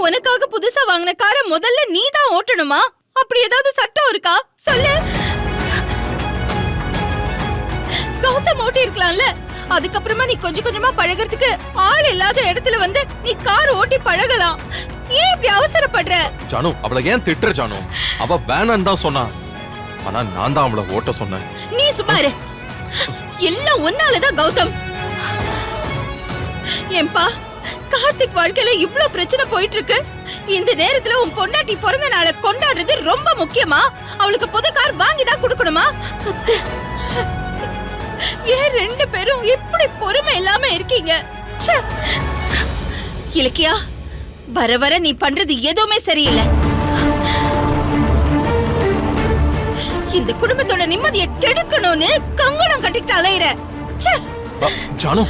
உனக்காக புதுசா வாங்கின காரை முதல்ல நீ தான் ஓட்டணுமா? அப்படி ஏதாவது சட்டம் இருக்கா சொல்லு. கௌதம் ஓட்டி இருக்கலாம்ல. அதுக்கப்புறமா நீ கொஞ்சம் கொஞ்சமா பழகிறதுக்கு ஆள் இல்லாத இடத்துல வந்து நீ கார் ஓட்டி பழகலாம். ஏன் இப்படி அவசரப்படுற? ஜானு, அவளை ஏன் திட்டுற ஜானு? அவ வேணான்னு தான் சொன்னா. ஆனா நான் தான் அவளை ஓட்ட சொன்னேன். நீ சும்மா இரு. எல்லாம் ஒன்னாலதான் கௌதம். ஏன்பா, கார்த்திக் வாழ்க்கையில இவ்ளோ பிரச்சனை போயிட்டு இருக்கு. இந்த நேரத்துல உன் பொண்டாட்டி பிறந்த நாளை கொண்டாடுறது ரொம்ப முக்கியமா? அவளுக்கு புது கார் வாங்கி தான் கொடுக்கணுமா? ஏன் ரெண்டு பேரும் இப்படி பொறுமை இல்லாம இருக்கீங்க? இலக்கியா, வர வர நீ பண்றது எதுவுமே சரியில்லை. இந்த குடும்பத்தோட நிம்மதியை கெடுக்கணும்னு கங்கணம் கட்டிட்டு அலையிற. ஜானு